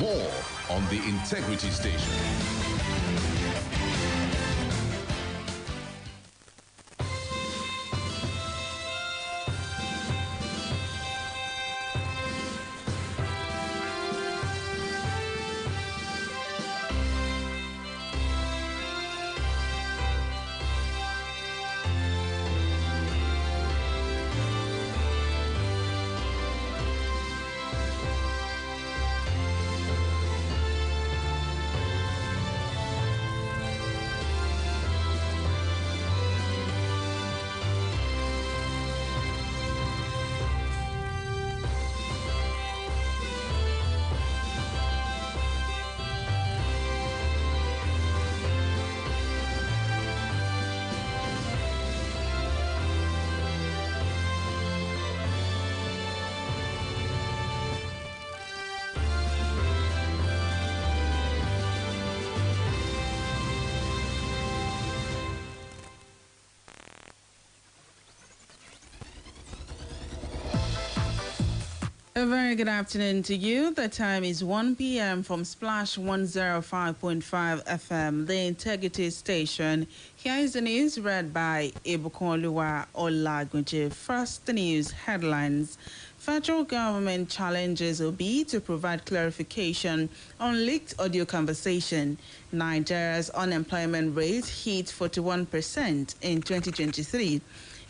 More on the Integrity Station. A very good afternoon to you. The time is 1 p.m. from Splash 105.5 FM, the Integrity Station. Here is the news read by Ibukunoluwa Olagunju. First, the news headlines. Federal government challenges Obi to provide clarification on leaked audio conversation. Nigeria's unemployment rate hit 41% in 2023.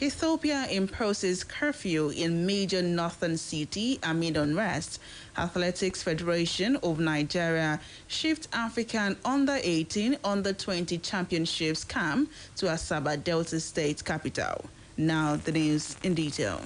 Ethiopia imposes curfew in major northern city amid unrest. Athletics Federation of Nigeria shift African under-18, under-20 championships camp to Asaba, Delta State capital. Now the news in detail.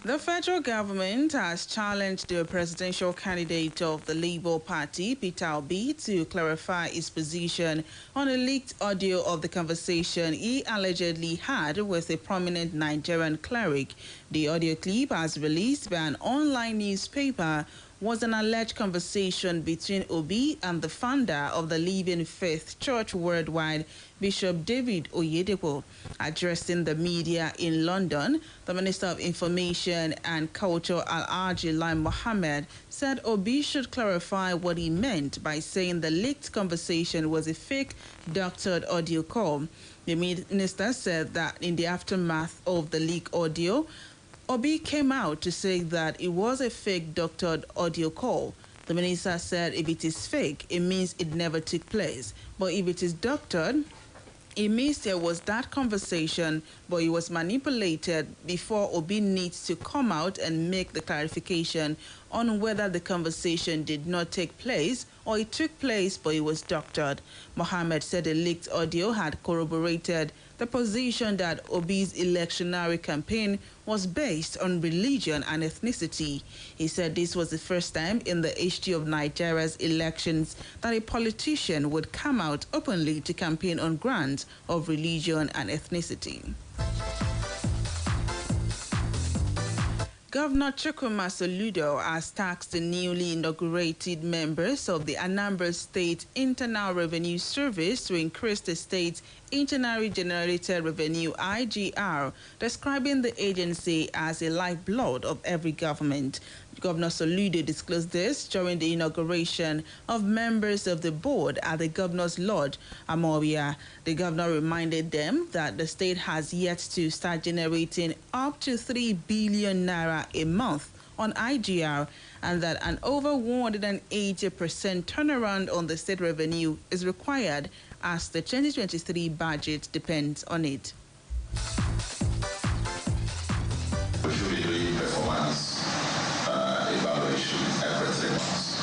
The federal government has challenged the presidential candidate of the Labour Party, Peter Obi, to clarify his position on a leaked audio of the conversation he allegedly had with a prominent Nigerian cleric. The audio clip, as released by an online newspaper, was an alleged conversation between Obi and the founder of the Living Faith Church Worldwide, Bishop David Oyedepo. Addressing the media in London, the Minister of Information and Culture, Alhaji Lai Mohammed, said Obi should clarify what he meant by saying the leaked conversation was a fake, doctored audio call. The minister said that in the aftermath of the leaked audio, Obi came out to say that it was a fake doctored audio call. The minister said if it is fake, it means it never took place. But if it is doctored, it means there was that conversation, but it was manipulated. Before Obi needs to come out and make the clarification on whether the conversation did not take place or it took place but it was doctored. Mohammed said the leaked audio had corroborated the position that Obi's electionary campaign was based on religion and ethnicity. He said this was the first time in the history of Nigeria's elections that a politician would come out openly to campaign on grounds of religion and ethnicity. Governor Chukwuma Soludo has tasked the newly inaugurated members of the Anambra State Internal Revenue Service to increase the state's internally generated revenue IGR, describing the agency as a lifeblood of every government. Governor Soludo disclosed this during the inauguration of members of the board at the Governor's Lodge, Amoria. The governor reminded them that the state has yet to start generating up to 3 billion naira a month on IGR, and that an over 180% turnaround on the state revenue is required as the 2023 budget depends on it. We should be doing performance evaluation every 3 months.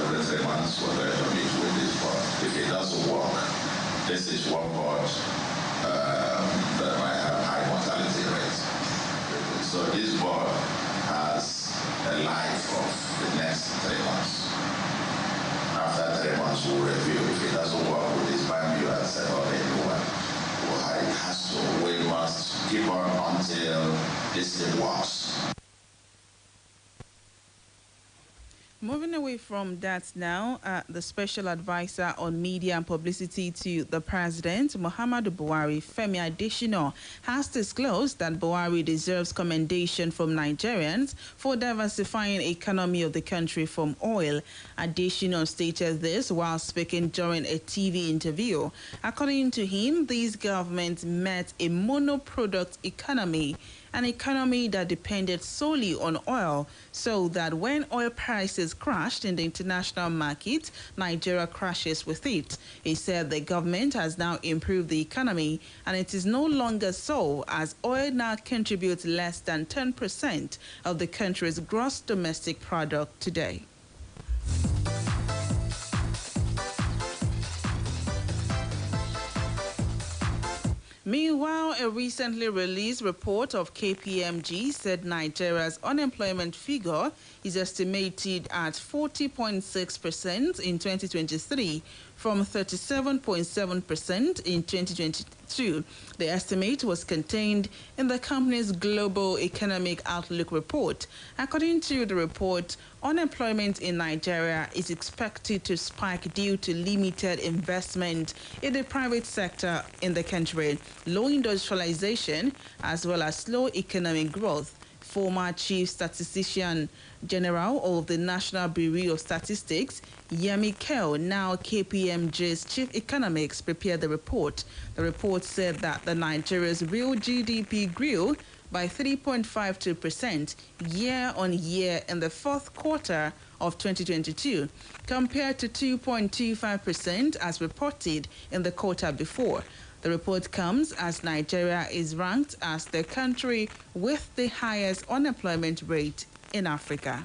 Every 3 months we're going to meet with this board. If it doesn't work, this is one board that might have high mortality rates. So this board has a life of the next 3 months. After 3 months, we'll review. If it doesn't work, we'll disband you and set up a new one. Well, it has to. We must keep on until this thing works. Moving away from that now, the special advisor on media and publicity to the president, Muhammadu Buhari, Femi Adesina, has disclosed that Buhari deserves commendation from Nigerians for diversifying the economy of the country from oil. Adesina stated this while speaking during a TV interview. According to him, these governments met a monoproduct economy, an economy that depended solely on oil, so that when oil prices crashed in the international market, Nigeria crashes with it. He said the government has now improved the economy, and it is no longer so, as oil now contributes less than 10% of the country's gross domestic product today. Meanwhile, a recently released report of KPMG said Nigeria's unemployment figure is estimated at 40.6% in 2023 from 37.7% in 2022. The estimate was contained in the company's Global Economic Outlook report. According to the report, unemployment in Nigeria is expected to spike due to limited investment in the private sector in the country, low industrialization, as well as slow economic growth. Former Chief Statistician General of the National Bureau of Statistics, Yemi Keo, now KPMG's chief economics, prepared the report. The report said that the Nigeria's real GDP grew by 3.52% year-on-year in the fourth quarter of 2022, compared to 2.25% as reported in the quarter before. The report comes as Nigeria is ranked as the country with the highest unemployment rate in Africa.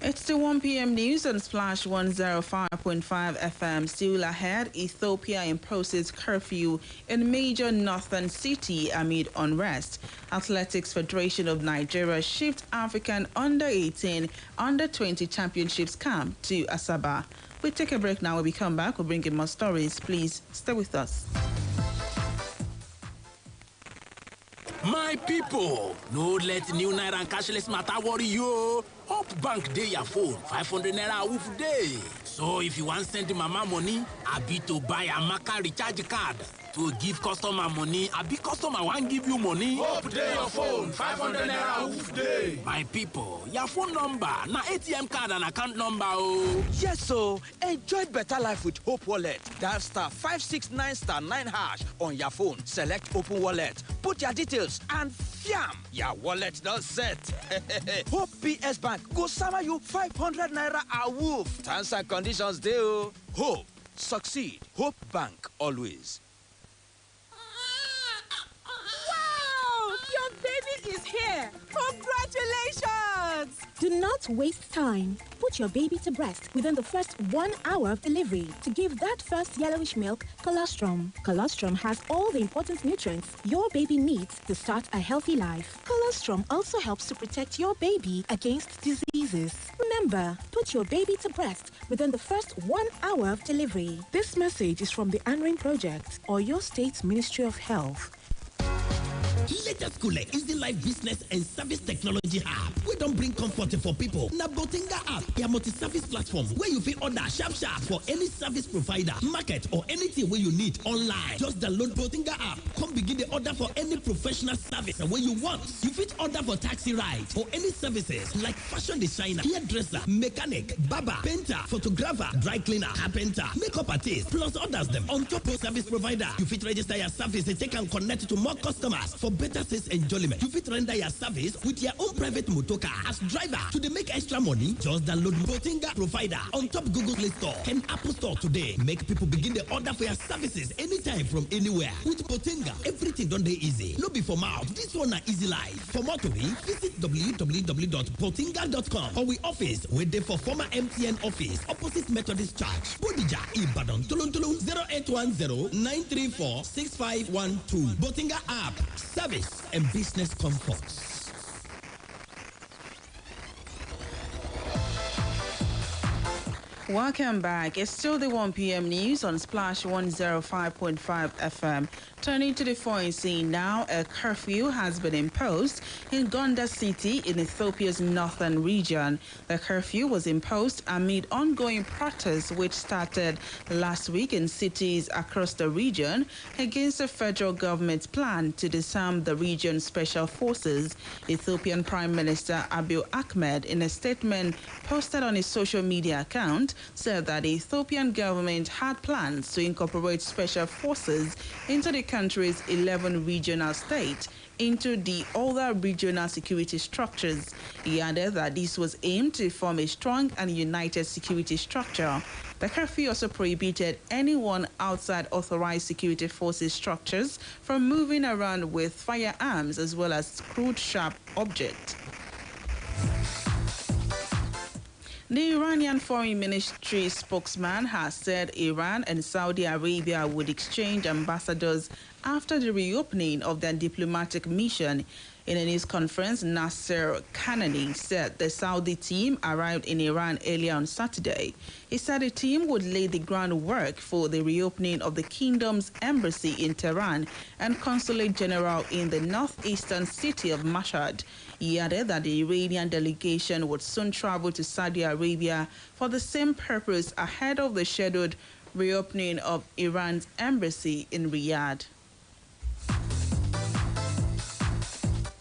It's the 1 p.m. news on Splash 105.5 FM. Still ahead, Ethiopia imposes curfew in major northern city amid unrest. Athletics Federation of Nigeria shift African under-18, under-20 championships camp to Asaba. We take a break now. When we come back, we'll bring in more stories. Please stay with us. My people, no let new naira and cashless matter worry you. Up bank dey your phone, 500 naira woof day. So if you want send mama money, abi to buy a Maka recharge card, to give customer money, abi customer wan give you money. Up dey your phone, 500 naira woof day. My people, your phone number, na ATM card and account number oh. Yes, so enjoy better life with Hope Wallet. Dial *569*9# on your phone. Select Open Wallet. Put your details and fiam, your wallet does set. Hope PS Bank go sama you 500 naira a woof. Terms and conditions dey oh. Hope, succeed. Hope Bank always. Wow! Your baby is here! Congratulations! Do not waste time. Put your baby to breast within the first 1 hour of delivery to give that first yellowish milk colostrum. Colostrum has all the important nutrients your baby needs to start a healthy life. Colostrum also helps to protect your baby against diseases. Remember, put your baby to breast within the first 1 hour of delivery. This message is from the Anring Project or your state's Ministry of Health. Latest cool easy life business and service technology app. We don't bring comfort for people. Na Botinga app, your multi-service platform where you fit order sharp for any service provider, market or anything where you need online. Just download Botinga app. Come begin the order for any professional service and when you want. You fit order for taxi ride or any services like fashion designer, hairdresser, mechanic, barber, painter, photographer, dry cleaner, carpenter, makeup artist, plus others them on top of service provider. You fit register your service and take and connect to more customers for better sales enjoyment. You fit render your service with your own private motorcar as driver. To dey make extra money, just download Botinga provider on top Google Play Store and Apple Store today. Make people begin the order for your services anytime from anywhere. With Botinga, everything done dey easy. No be for mouth. This one na easy life. For more tori, visit www.botinga.com or we office wey dey for former MTN office opposite Methodist Church, Bodija, Ibadan, Tolon 0810-934-6512. Botinga app, service and business comforts. Welcome back. It's still the 1 p.m. news on Splash 105.5 FM. Turning to the foreign scene now, a curfew has been imposed in Gondar City in Ethiopia's northern region. The curfew was imposed amid ongoing protests which started last week in cities across the region against the federal government's plan to disarm the region's special forces. Ethiopian Prime Minister Abiy Ahmed, in a statement posted on his social media account, said that the Ethiopian government had plans to incorporate special forces into the country's 11 regional states into the other regional security structures. He added that this was aimed to form a strong and united security structure. The curfew also prohibited anyone outside authorized security forces structures from moving around with firearms as well as crude sharp objects. The Iranian Foreign Ministry spokesman has said Iran and Saudi Arabia would exchange ambassadors after the reopening of their diplomatic mission. In a news conference, Nasser Kanani said the Saudi team arrived in Iran earlier on Saturday. He said the team would lay the groundwork for the reopening of the kingdom's embassy in Tehran and consulate general in the northeastern city of Mashhad. He added that the Iranian delegation would soon travel to Saudi Arabia for the same purpose ahead of the scheduled reopening of Iran's embassy in Riyadh.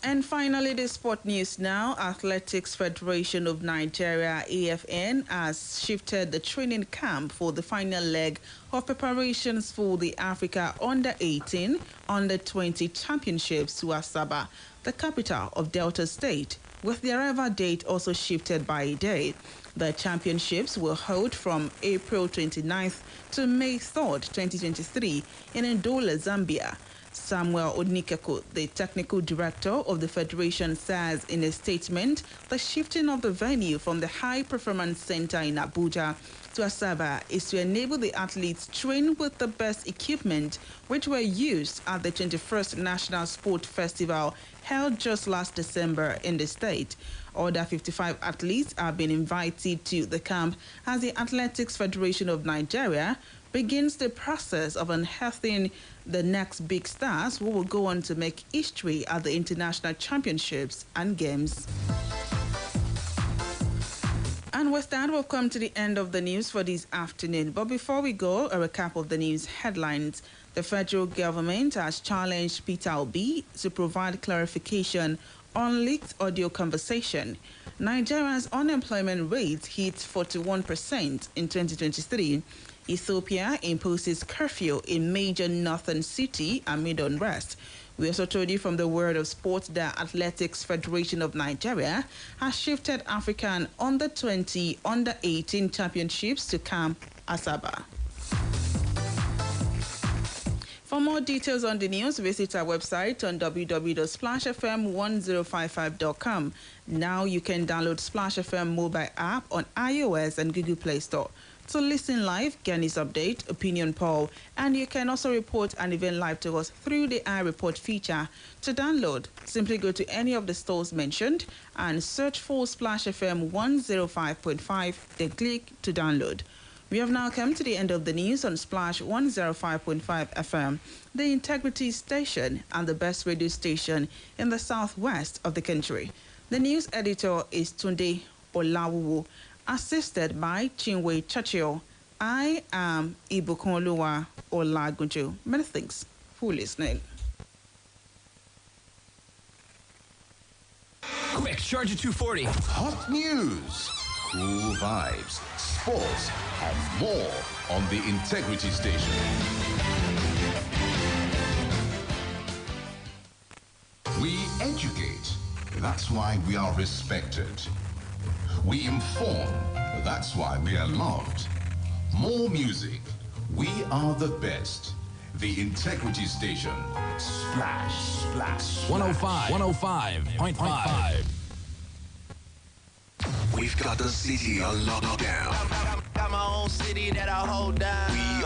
And finally, the sport news now. Athletics Federation of Nigeria, AFN, has shifted the training camp for the final leg of preparations for the Africa Under-18, Under-20 Championships to Asaba, the capital of Delta State, with the arrival date also shifted by a day. The championships will hold from April 29th to May 3rd, 2023 in Ndola, Zambia. Samuel Odnikeko, the technical director of the federation, says in a statement the shifting of the venue from the High Performance Center in Abuja to Asaba is to enable the athletes train with the best equipment which were used at the 21st National Sport Festival held just last December in the state. Other 55 athletes have been invited to the camp as the Athletics Federation of Nigeria begins the process of unearthing the next big stars who will go on to make history at the international championships and games. And with that, we've come to the end of the news for this afternoon. But before we go, a recap of the news headlines. The federal government has challenged Peter Obi to provide clarification on leaked audio conversation. Nigeria's unemployment rate hit 41% in 2023. Ethiopia imposes curfew in major northern city amid unrest. We also told you from the world of sports that Athletics Federation of Nigeria has shifted African Under-20, Under-18 championships to Camp Asaba. For more details on the news, visit our website on www.splashfm1055.com. Now you can download Splash FM mobile app on iOS and Google Play Store. To listen live, get news update, opinion poll, and you can also report an event live to us through the iReport feature. To download, simply go to any of the stores mentioned and search for Splash FM 105.5, then click to download. We have now come to the end of the news on Splash 105.5 FM, the integrity station and the best radio station in the southwest of the country. The news editor is Tunde Olawuwo, assisted by Chinwe Churchill. I am Ibukunoluwa Olagunju. Many thanks for listening. Quick, charge at 240. Hot news, cool vibes, sports, and more on the Integrity Station. We educate. That's why we are respected. We inform. That's why we are loved. More music. We are the best. The Integrity Station. Splash, splash, 105.5. We've got the city on lockdown. Got my own city that I hold down. We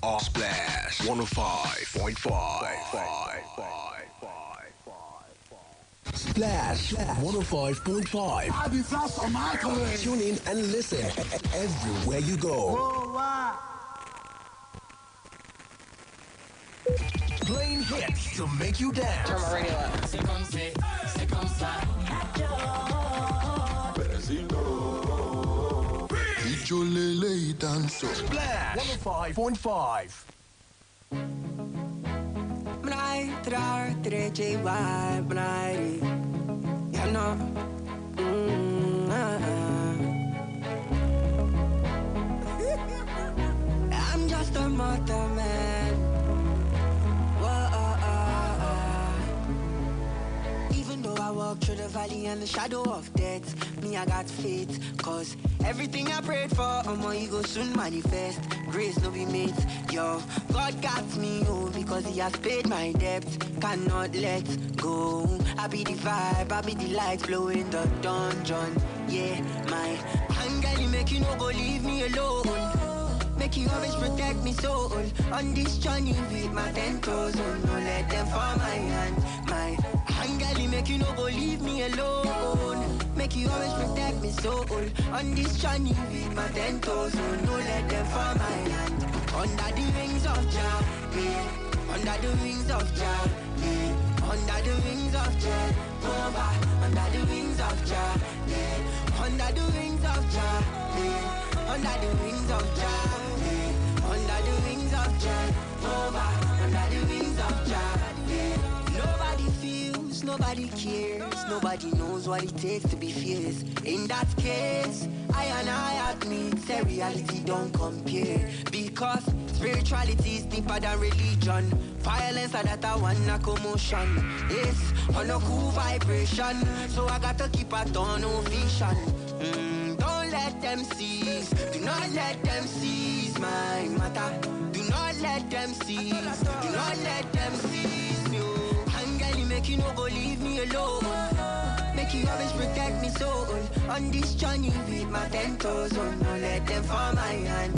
are Splash 105.5. Splash 105.5. I be flash on my career. Tune in and listen everywhere you go. Oh, wow. Playing hits to make you dance. Turn my radio up. Splash 105.5. Traer 3 vibe, you know. I'm just a mother man. Even though I walk through the valley and the shadow of death, me I got faith, cause everything I prayed for, my ego soon manifest. Grace no be made, yo. God got me home because he has paid my debt. Cannot let go. I be the vibe, I be the light flow in the dungeon. Yeah, my anger make you no go leave me alone. Make you always protect me soul. On this journey with my 10 toes, oh, no let them fall my hand. My anger make you no go leave me alone. Make you always protect me soul. On this journey with my 10 toes, oh, no let them fall my hand. Under the wings of Jah, yeah. Under the wings of Jah, yeah. Under the wings of Jah, under the wings of Jah, yeah. Under the wings of Jah, yeah. Under the wings of Jah, yeah. Under the wings of Jah, under the wings of Jah, yeah. Nobody feels, nobody cares, nobody knows what it takes to be fierce. In that case, I admit that reality don't compare. Because spirituality is deeper than religion. Violence and that I want a commotion. Yes, on a cool vibration. So I gotta keep a tunnel vision. Don't let them seize. Do not let them seize my matter. Do not let them seize. Do not let them seize you. Angel, make you no go leave me alone. Make you always protect me soul. On this journey with my 10 toes, oh, no let them fall my hand.